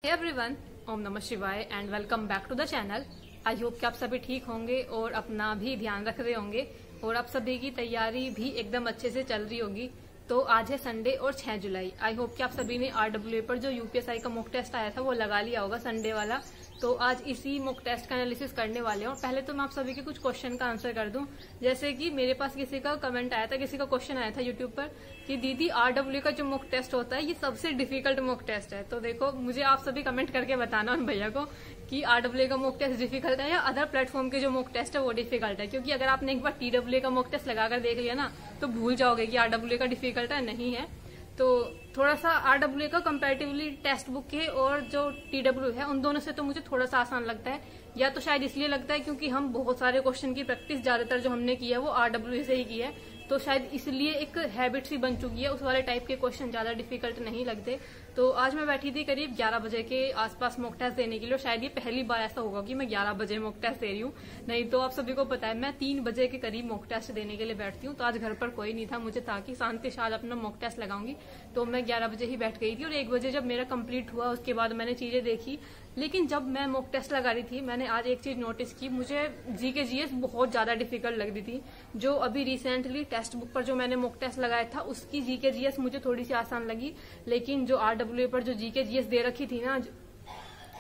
Hey everyone, ओम नमः शिवाय and welcome back to the channel. I hope कि आप सभी ठीक होंगे और अपना भी ध्यान रख रहे होंगे और आप सभी की तैयारी भी एकदम अच्छे से चल रही होगी। तो आज है संडे और 6 जुलाई। आई होप कि आप सभी ने RWA पर जो यूपीएसआई का मॉक टेस्ट आया था वो लगा लिया होगा संडे वाला। तो आज इसी मॉक टेस्ट का एनालिसिस करने वाले हैं। पहले तो मैं आप सभी के कुछ क्वेश्चन का आंसर कर दूं। जैसे कि मेरे पास किसी का कमेंट आया था, किसी का क्वेश्चन आया था यूट्यूब पर कि दीदी RWA का जो मॉक टेस्ट होता है ये सबसे डिफिकल्ट मॉक टेस्ट है। तो देखो, मुझे आप सभी कमेंट करके बताना उन भैया को कि RWA का मॉक टेस्ट डिफिकल्ट है या अदर प्लेटफॉर्म के जो मॉक टेस्ट है वो डिफिकल्ट है। क्योंकि अगर आपने एक बार TWA का मॉक टेस्ट लगाकर देख लिया ना तो भूल जाओगे कि RWA का डिफिकल्ट है, नहीं है। तो थोड़ा सा RWA का कंपैरेटिवली टेक्स्ट बुक के और जो TW है उन दोनों से तो मुझे थोड़ा सा आसान लगता है। या तो शायद इसलिए लगता है क्योंकि हम बहुत सारे क्वेश्चन की प्रैक्टिस ज्यादातर जो हमने की है वो RWA से ही की है, तो शायद इसलिए एक हैबिट सी बन चुकी है। उस वाले टाइप के क्वेश्चन ज्यादा डिफिकल्ट नहीं लगते। तो आज मैं बैठी थी करीब 11 बजे के आसपास मॉक टेस्ट देने के लिए। शायद ये पहली बार ऐसा होगा कि मैं 11 बजे मॉक टेस्ट दे रही हूँ, नहीं तो आप सभी को पता है मैं 3 बजे के करीब मॉक टेस्ट देने के लिए बैठती हूँ। तो आज घर पर कोई नहीं था, मुझे था कि शांति से आज अपना मॉक टेस्ट लगाऊंगी, तो मैं 11 बजे ही बैठ गई थी। और 1 बजे जब मेरा कंप्लीट हुआ उसके बाद मैंने चीजें देखी। लेकिन जब मैं मॉक टेस्ट लगा रही थी मैंने आज एक चीज नोटिस की, मुझे जीके जीएस बहुत ज्यादा डिफिकल्ट लग रही थी। जो अभी रिसेंटली टेक्स्ट बुक पर जो मैंने मॉक टेस्ट लगाया था उसकी जीके जीएस मुझे थोड़ी सी आसान लगी, लेकिन जो RWA पर जो जीके जीएस दे रखी थी ना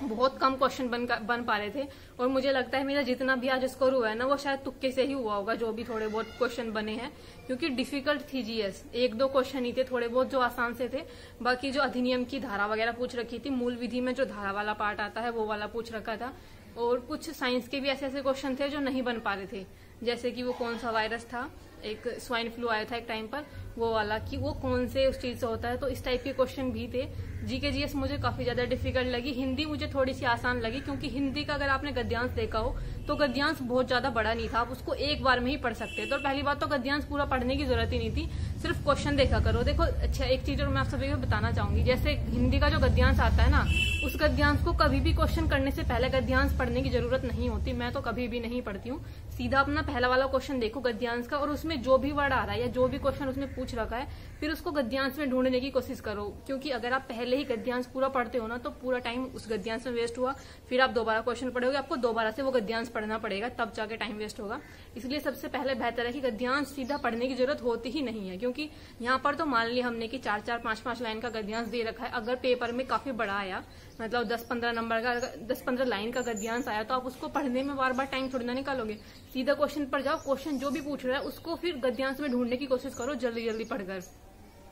बहुत कम क्वेश्चन बन पा रहे थे। और मुझे लगता है मेरा जितना भी आज स्कोर हुआ है ना वो शायद तुक्के से ही हुआ होगा, जो भी थोड़े बहुत क्वेश्चन बने हैं, क्योंकि डिफिकल्ट थी जीएस। 1-2 क्वेश्चन ही थे थोड़े बहुत जो आसान से थे, बाकी जो अधिनियम की धारा वगैरह पूछ रखी थी, मूल विधि में जो धारा वाला पार्ट आता है वो वाला पूछ रखा था। और कुछ साइंस के भी ऐसे ऐसे क्वेश्चन थे जो नहीं बन पा रहे थे, जैसे कि वो कौन सा वायरस था, एक स्वाइन फ्लू आया था एक टाइम पर, वो वाला कि वो कौन से उस चीज से होता है। तो इस टाइप के क्वेश्चन भी थे। जीके जीएस मुझे काफी ज्यादा डिफिकल्ट लगी। हिंदी मुझे थोड़ी सी आसान लगी, क्योंकि हिंदी का अगर आपने गद्यांश देखा हो तो गद्यांश बहुत ज्यादा बड़ा नहीं था, आप उसको एक बार में ही पढ़ सकते थे। तो पहली बात तो गद्यांश पूरा पढ़ने की जरूरत ही नहीं थी, सिर्फ क्वेश्चन देखा करो। देखो अच्छा, एक चीज और मैं आप सभी को बताना चाहूंगी, जैसे हिंदी का जो गद्यांश आता है ना उस गद्यांश को कभी भी क्वेश्चन करने से पहले गद्यांश पढ़ने की जरूरत नहीं होती। मैं तो कभी भी नहीं पढ़ती हूँ, सीधा अपना पहला वाला क्वेश्चन देखो गद्यांश का, और उसमें जो भी वर्ड आ रहा है या जो भी क्वेश्चन उसमें पूछ रखा है फिर उसको गद्यांश में ढूंढने की कोशिश करो। क्योंकि अगर आप पहले ही गद्यांश पूरा पढ़ते हो ना तो पूरा टाइम उस गद्यांश में वेस्ट हुआ, फिर आप दोबारा क्वेश्चन पढ़ोगे, आपको दोबारा से वो गद्यांश पढ़ना पड़ेगा, तब जाके टाइम वेस्ट होगा। इसलिए सबसे पहले बेहतर है कि गद्यांश सीधा पढ़ने की जरूरत होती ही नहीं है। क्योंकि यहाँ पर तो मान लिया हमने कि 4-4, 5-5 लाइन का गद्यांश दे रखा है। अगर पेपर में काफी बड़ा आया, मतलब 10-15 नंबर का, 10-15 लाइन का गद्यांश आया, तो आप उसको पढ़ने में बार बार टाइम थोड़ी ना निकालोगे। सीधा क्वेश्चन पर जाओ, क्वेश्चन जो भी पूछ रहा है उसको फिर गद्यांश में ढूंढने की कोशिश करो जल्दी जल्दी पढ़कर।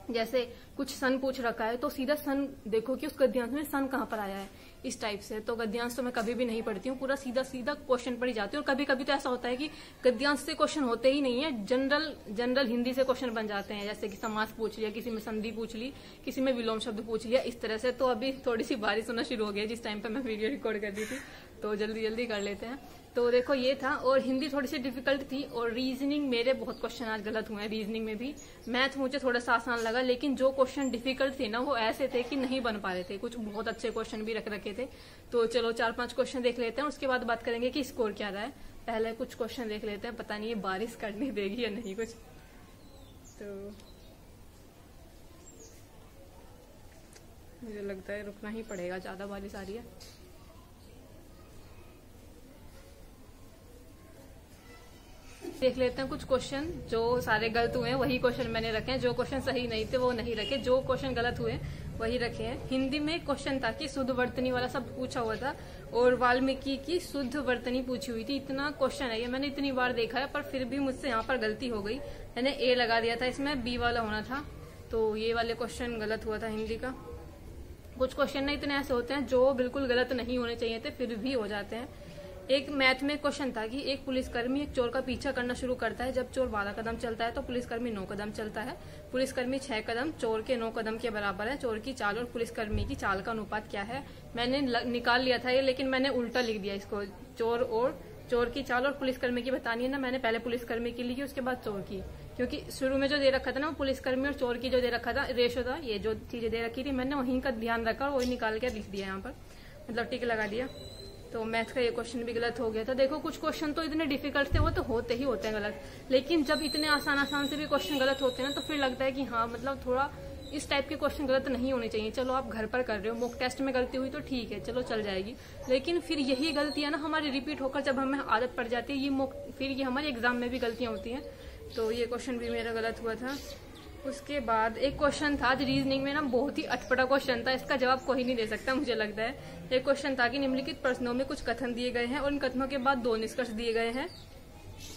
जैसे कुछ सन पूछ रखा है तो सीधा सन देखो कि उस गद्यांश में सन कहाँ पर आया है, इस टाइप से। तो गद्यांश तो मैं कभी भी नहीं पढ़ती हूँ, पूरा सीधा सीधा क्वेश्चन पर ही जाती हूँ। और कभी कभी तो ऐसा होता है कि गद्यांश से क्वेश्चन होते ही नहीं है, जनरल हिंदी से क्वेश्चन बन जाते हैं, जैसे कि समास पूछ लिया, किसी में संधि पूछ ली, किसी में विलोम शब्द पूछ लिया, इस तरह से। तो अभी थोड़ी सी बारिश होना शुरू हो गई जिस टाइम पर मैं वीडियो रिकॉर्ड कर रही थी, तो जल्दी जल्दी कर लेते हैं। तो देखो ये था, और हिंदी थोड़ी सी डिफिकल्ट थी। और रीजनिंग मेरे बहुत क्वेश्चन आज गलत हुए हैं, रीजनिंग में भी। मैथ मुझे थोड़ा सा आसान लगा, लेकिन जो क्वेश्चन डिफिकल्ट थे ना वो ऐसे थे कि नहीं बन पा रहे थे। कुछ बहुत अच्छे क्वेश्चन भी रख रखे थे। तो चलो 4-5 क्वेश्चन देख लेते हैं, उसके बाद बात करेंगे कि स्कोर क्या रहा है। पहले कुछ क्वेश्चन देख लेते हैं, पता नहीं ये बारिश करने देगी या नहीं कुछ। तो मुझे लगता है रुकना ही पड़ेगा, ज्यादा बारिश आ रही है। देख लेते हैं कुछ क्वेश्चन जो सारे गलत हुए हैं वही क्वेश्चन मैंने रखे हैं, जो क्वेश्चन सही नहीं थे वो नहीं रखे, जो क्वेश्चन गलत हुए वही रखे हैं। हिंदी में क्वेश्चन था कि शुद्ध वर्तनी वाला सब पूछा हुआ था, और वाल्मीकि की शुद्ध वर्तनी पूछी हुई थी। इतना क्वेश्चन है ये, मैंने इतनी बार देखा है, पर फिर भी मुझसे यहाँ पर गलती हो गई। मैंने ए लगा दिया था, इसमें बी वाला होना था, तो ये वाले क्वेश्चन गलत हुआ था हिंदी का। कुछ क्वेश्चन ना इतने ऐसे होते हैं जो बिल्कुल गलत नहीं होने चाहिए थे, फिर भी हो जाते हैं। एक मैथ में क्वेश्चन था कि एक पुलिसकर्मी एक चोर का पीछा करना शुरू करता है। जब चोर 12 कदम चलता है तो पुलिसकर्मी 9 कदम चलता है। पुलिसकर्मी 6 कदम चोर के 9 कदम के बराबर है। चोर की चाल और पुलिसकर्मी की चाल का अनुपात क्या है? मैंने निकाल लिया था ये, लेकिन मैंने उल्टा लिख दिया इसको। चोर की चाल और पुलिसकर्मी की बतानी है ना, मैंने पहले पुलिसकर्मी की लिखी उसके बाद चोर की, क्योंकि शुरू में जो दे रखा था ना वो पुलिसकर्मी और चोर की जो दे रखा था रेशो था, ये जो चीजें दे रखी थी मैंने वहीं का ध्यान रखा और वही निकाल के लिख दिया यहाँ पर, मतलब टिक लगा दिया। तो मैथ का ये क्वेश्चन भी गलत हो गया था। देखो कुछ क्वेश्चन तो इतने डिफिकल्ट थे वो तो होते ही होते हैं गलत, लेकिन जब इतने आसान से भी क्वेश्चन गलत होते हैं ना तो फिर लगता है कि हाँ मतलब थोड़ा इस टाइप के क्वेश्चन गलत नहीं होने चाहिए। चलो आप घर पर कर रहे हो, मॉक टेस्ट में गलती हुई तो ठीक है, चलो चल जाएगी, लेकिन फिर यही गलतियां ना हमारी रिपीट होकर जब हमें आदत पड़ जाती है, फिर ये हमारे एग्जाम में भी गलतियां होती हैं। तो ये क्वेश्चन भी मेरा गलत हुआ था। उसके बाद एक क्वेश्चन था जो रीजनिंग में ना बहुत ही अटपटा क्वेश्चन था, इसका जवाब कोई नहीं दे सकता मुझे लगता है। एक क्वेश्चन था कि निम्नलिखित प्रश्नों में कुछ कथन दिए गए हैं और इन कथनों के बाद 2 निष्कर्ष दिए गए हैं।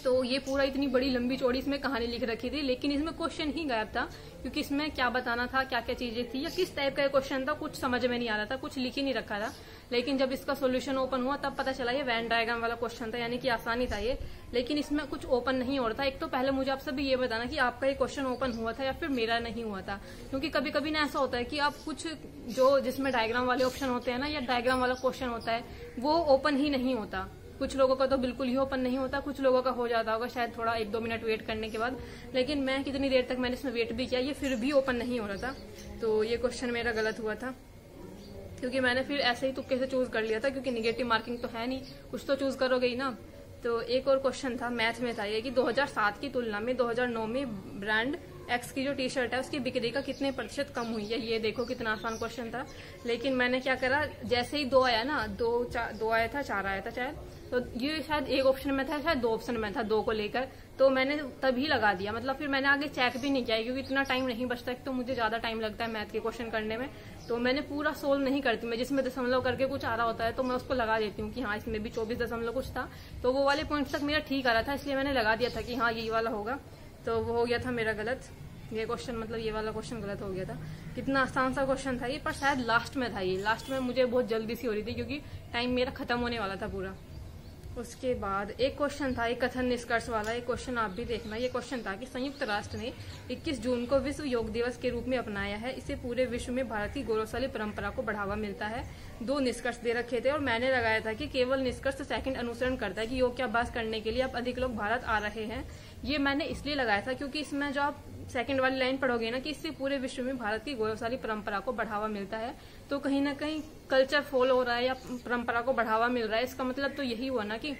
तो ये पूरा इतनी बड़ी लंबी चौड़ी इसमें कहानी लिख रखी थी, लेकिन इसमें क्वेश्चन ही गायब था, क्योंकि इसमें क्या बताना था, क्या क्या चीजें थी या किस टाइप का क्वेश्चन था, कुछ समझ में नहीं आ रहा था, कुछ लिख ही नहीं रखा था। लेकिन जब इसका सॉल्यूशन ओपन हुआ तब पता चला ये वेन डायग्राम वाला क्वेश्चन था, यानी कि आसानी था ये, लेकिन इसमें कुछ ओपन नहीं हो रहा था। एक तो पहले मुझे आप सभी ये बताना कि आपका ये क्वेश्चन ओपन हुआ था या फिर मेरा नहीं हुआ था, क्योंकि कभी कभी ना ऐसा होता है कि आप कुछ जो जिसमें डायग्राम वाले ऑप्शन होते हैं ना या डायग्राम वाला क्वेश्चन होता है वो ओपन ही नहीं होता। कुछ लोगों का तो बिल्कुल ही ओपन नहीं होता, कुछ लोगों का हो जाता होगा शायद थोड़ा 1-2 मिनट वेट करने के बाद, लेकिन मैं कितनी देर तक मैंने इसमें वेट भी किया, ये फिर भी ओपन नहीं हो रहा था। तो ये क्वेश्चन मेरा गलत हुआ था, क्योंकि मैंने फिर ऐसे ही तुक्के से चूज कर लिया था, क्योंकि निगेटिव मार्किंग तो है नहीं, कुछ तो चूज करोगे ही ना। तो एक और क्वेश्चन था मैथ में था ये कि 2007 की तुलना में 2009 में ब्रांड एक्स की जो टी शर्ट है उसकी बिक्री का कितने % कम हुई है। ये देखो कितना आसान क्वेश्चन था, लेकिन मैंने क्या करा, जैसे ही 2 आया ना, 2 आया था, 4 आया था शायद, तो ये शायद एक ऑप्शन में था, शायद 2 ऑप्शन में था, 2 को लेकर, तो मैंने तभी लगा दिया। मतलब फिर मैंने आगे चेक भी नहीं किया, क्योंकि इतना टाइम नहीं बचता, तो मुझे ज्यादा टाइम लगता है मैथ के क्वेश्चन करने में, तो मैंने पूरा सोल्व नहीं करती। मैं जिसमें दशमलव करके कुछ आ रहा होता है तो मैं उसको लगा देती हूँ कि हाँ इसमें भी 24 दशमलव कुछ था, तो वो वाले पॉइंट्स तक मेरा ठीक आ रहा था, इसलिए मैंने लगा दिया था कि हाँ यही वाला होगा। तो वो हो गया था मेरा गलत, ये क्वेश्चन मतलब ये वाला क्वेश्चन गलत हो गया था। कितना आसान सा क्वेश्चन था ये, पर शायद लास्ट में था ये, लास्ट में मुझे बहुत जल्दी सी हो रही थी क्योंकि टाइम मेरा खत्म होने वाला था पूरा। उसके बाद एक क्वेश्चन था एक कथन निष्कर्ष वाला, एक क्वेश्चन आप भी देखना। ये क्वेश्चन था कि संयुक्त राष्ट्र ने 21 जून को विश्व योग दिवस के रूप में अपनाया है, इससे पूरे विश्व में भारत की गौरवशाली परंपरा को बढ़ावा मिलता है। 2 निष्कर्ष दे रखे थे और मैंने लगाया था कि केवल निष्कर्ष सेकंड अनुसरण करता है कि योग का अभ्यास करने के लिए अब अधिक लोग भारत आ रहे हैं। ये मैंने इसलिए लगाया था क्योंकि इसमें जो आप सेकंड वाली लाइन पढ़ोगे ना कि इससे पूरे विश्व में भारत की गौरवशाली परंपरा को बढ़ावा मिलता है, तो कहीं ना कहीं कल्चर फॉलो हो रहा है या परंपरा को बढ़ावा मिल रहा है। इसका मतलब तो यही हुआ ना कि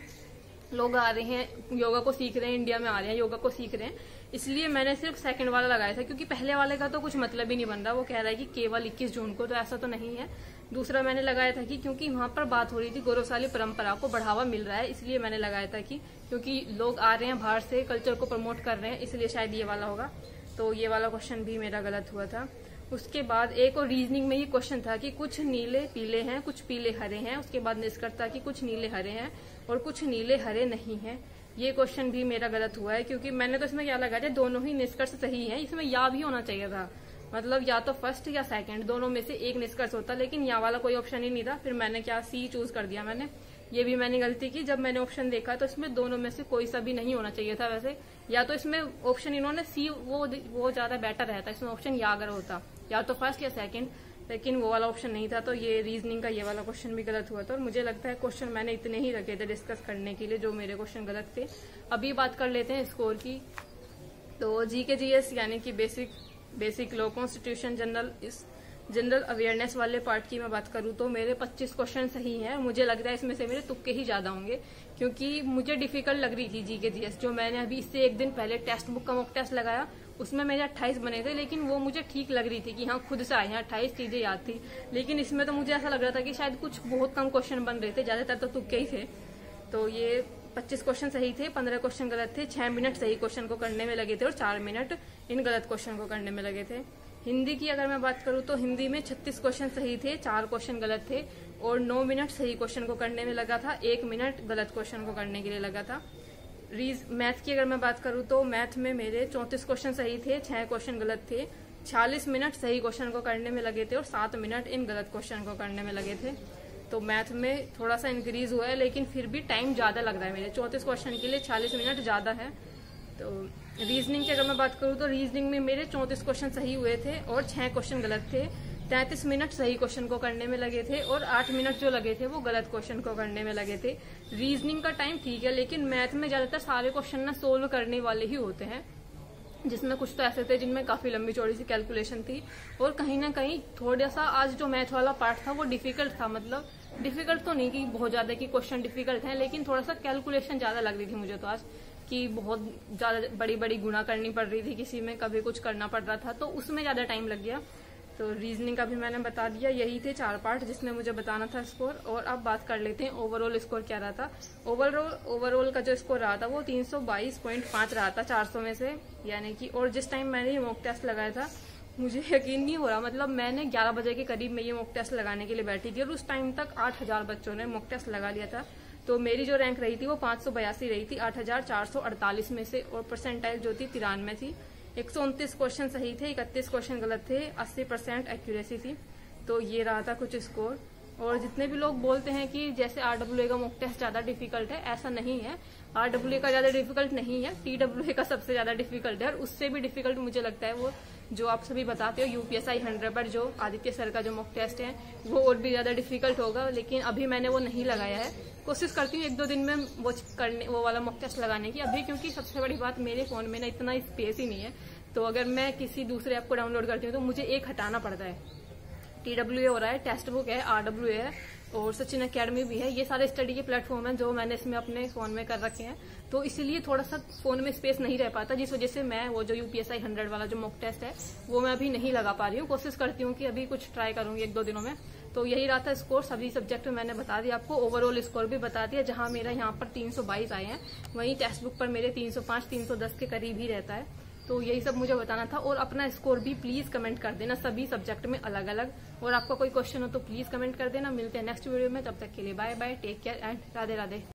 लोग आ रहे हैं, योगा को सीख रहे हैं, इंडिया में आ रहे हैं, योगा को सीख रहे हैं। इसलिए मैंने सिर्फ सेकंड वाला लगाया था, क्योंकि पहले वाले का तो कुछ मतलब ही नहीं बन रहा। वो कह रहा है कि केवल 21 जून को, तो ऐसा तो नहीं है। दूसरा मैंने लगाया था कि क्योंकि वहां पर बात हो रही थी गौरवशाली परंपरा को बढ़ावा मिल रहा है, इसलिए मैंने लगाया था कि क्योंकि लोग आ रहे हैं बाहर से, कल्चर को प्रमोट कर रहे हैं, इसलिए शायद ये वाला होगा। तो ये वाला क्वेश्चन भी मेरा गलत हुआ था। उसके बाद एक और रीजनिंग में ये क्वेश्चन था कि कुछ नीले पीले हैं, कुछ पीले हरे हैं। उसके बाद निष्कर्ष था कि कुछ नीले हरे हैं और कुछ नीले हरे नहीं हैं। ये क्वेश्चन भी मेरा गलत हुआ है, क्योंकि मैंने तो इसमें क्या लगाया, दोनों ही निष्कर्ष सही है। इसमें या भी होना चाहिए था, मतलब या तो फर्स्ट या सेकंड, दोनों में से एक निष्कर्ष होता, लेकिन यहाँ वाला कोई ऑप्शन ही नहीं था। फिर मैंने क्या सी चूज कर दिया मैंने। ये भी मैंने गलती की, जब मैंने ऑप्शन देखा तो इसमें दोनों में से कोई सा भी नहीं होना चाहिए था। वैसे या तो इसमें ऑप्शन इन्होंने सी वो ज्यादा बेटर रहता, इसमें ऑप्शन या अगर होता या तो फर्स्ट या सेकंड, लेकिन वो वाला ऑप्शन नहीं था। तो ये रीजनिंग का ये वाला क्वेश्चन भी गलत हुआ था। और मुझे लगता है क्वेश्चन मैंने इतने ही रखे थे डिस्कस करने के लिए जो मेरे क्वेश्चन गलत थे। अभी बात कर लेते हैं स्कोर की। तो जीके जीएस यानी कि basic law, constitution, general awareness वाले पार्ट की मैं बात करूं तो मेरे 25 क्वेश्चन सही हैं। मुझे लग रहा है इसमें से मेरे तुक्के ही ज्यादा होंगे, क्योंकि मुझे डिफिकल्ट लग रही थी जीके जीएस। जो मैंने अभी इससे एक दिन पहले टेक्स्ट बुक का मॉक टेस्ट लगाया उसमें मेरे 28 बने थे, लेकिन वो मुझे ठीक लग रही थी कि हाँ खुद से आए हैं, 28 चीजें याद थी। लेकिन इसमें तो मुझे ऐसा लग रहा था कि शायद कुछ बहुत कम क्वेश्चन बन रहे थे, ज्यादातर तो तुक्के ही थे। तो ये 25 क्वेश्चन सही थे, 15 क्वेश्चन गलत थे। 6 मिनट सही क्वेश्चन को करने में लगे थे और 4 मिनट इन गलत क्वेश्चन को करने में लगे थे। हिंदी की अगर मैं बात करूं तो हिंदी में 36 क्वेश्चन सही थे, 4 क्वेश्चन गलत थे और 9 मिनट सही क्वेश्चन को करने में लगा था, 1 मिनट गलत क्वेश्चन को करने के लिए लगा था। मैथ की अगर मैं बात करूं तो मैथ में मेरे 34 क्वेश्चन सही थे, 6 क्वेश्चन गलत थे, 46 मिनट सही क्वेश्चन को करने में लगे थे और 7 मिनट इन गलत क्वेश्चन को करने में लगे थे। तो मैथ में थोड़ा सा इंक्रीज हुआ है, लेकिन फिर भी टाइम ज्यादा लग रहा है मेरे 34 क्वेश्चन के लिए 40 मिनट ज्यादा है। तो रीजनिंग की अगर मैं बात करूं तो रीजनिंग में मेरे 34 क्वेश्चन सही हुए थे और 6 क्वेश्चन गलत थे। 33 मिनट सही क्वेश्चन को करने में लगे थे और 8 मिनट जो लगे थे वो गलत क्वेश्चन को करने में लगे थे। रीजनिंग का टाइम ठीक है, लेकिन मैथ में ज्यादातर सारे क्वेश्चन ना सोल्व करने वाले ही होते हैं, जिसमें कुछ तो ऐसे थे जिनमें काफी लंबी चौड़ी सी कैलकुलेशन थी और कहीं ना कहीं थोड़ा सा आज जो मैथ वाला पार्ट था वो डिफिकल्ट था। मतलब डिफिकल्ट तो नहीं कि बहुत ज्यादा कि क्वेश्चन डिफिकल्ट है, लेकिन थोड़ा सा कैलकुलेशन ज्यादा लग रही थी मुझे तो आज, कि बहुत ज्यादा बड़ी बड़ी गुणा करनी पड़ रही थी, किसी में कभी कुछ करना पड़ रहा था, तो उसमें ज्यादा टाइम लग गया। तो रीजनिंग का भी मैंने बता दिया, यही थे 4 पार्ट जिसमें मुझे बताना था स्कोर। और अब बात कर लेते हैं ओवरऑल स्कोर क्या रहा था। ओवरऑल का जो स्कोर रहा था वो 322.5 रहा था 400 में से, यानी कि। और जिस टाइम मैंने ये मॉक टेस्ट लगाया था मुझे यकीन नहीं हो रहा, मतलब मैंने 11 बजे के करीब में ये मॉक टेस्ट लगाने के लिए बैठी थी और उस टाइम तक 8000 बच्चों ने मॉक टेस्ट लगा लिया था। तो मेरी जो रैंक रही थी वो 582 रही थी 8448 में से, और परसेंटाइल जो थी 93 थी। 129 क्वेश्चन सही थे, 31 क्वेश्चन गलत थे, 80% एक्यूरेसी थी। तो ये रहा था कुछ स्कोर। और जितने भी लोग बोलते हैं कि जैसे RWA का मॉक टेस्ट ज्यादा डिफिकल्ट है, ऐसा नहीं है। RWA का ज्यादा डिफिकल्ट नहीं है, TWA का सबसे ज्यादा डिफिकल्ट है। और उससे भी डिफिकल्ट मुझे लगता है वो जो आप सभी बताते हो UPSI 100 पर जो आदित्य सर का जो मॉक टेस्ट है वो और भी ज्यादा डिफिकल्ट होगा, लेकिन अभी मैंने वो नहीं लगाया है। कोशिश करती हूँ 1-2 दिन में वो वाला मॉक टेस्ट लगाने की अभी, क्योंकि सबसे बड़ी बात मेरे फोन में ना इतना स्पेस ही नहीं है। तो अगर मैं किसी दूसरे ऐप को डाउनलोड करती हूँ तो मुझे एक हटाना पड़ता है। TWA हो रहा है, टेस्ट बुक है, RWA है और सचिन अकेडमी भी है। ये सारे स्टडी के प्लेटफॉर्म हैं जो मैंने इसमें अपने फोन में कर रखे हैं। तो इसीलिए थोड़ा सा फोन में स्पेस नहीं रह पाता, जिस वजह से मैं वो जो UPSI 100 वाला जो मॉक टेस्ट है वो मैं अभी नहीं लगा पा रही हूँ। कोशिश करती हूँ कि अभी कुछ ट्राई करूंगी 1-2 दिनों में। तो यही रहा था स्कोर, सभी सब्जेक्ट में मैंने बता दिया आपको। ओवरऑल स्कोर भी बता दिया, जहां मेरा यहाँ पर 322 आए हैं वहीं टेक्स्ट बुक पर मेरे 305-310 के करीब ही रहता है। तो यही सब मुझे बताना था। और अपना स्कोर भी प्लीज कमेंट कर देना सभी सब्जेक्ट में अलग अलग। और आपका कोई क्वेश्चन हो तो प्लीज कमेंट कर देना। मिलते हैं नेक्स्ट वीडियो में, तब तक के लिए bye bye, take care and Radhe Radhe.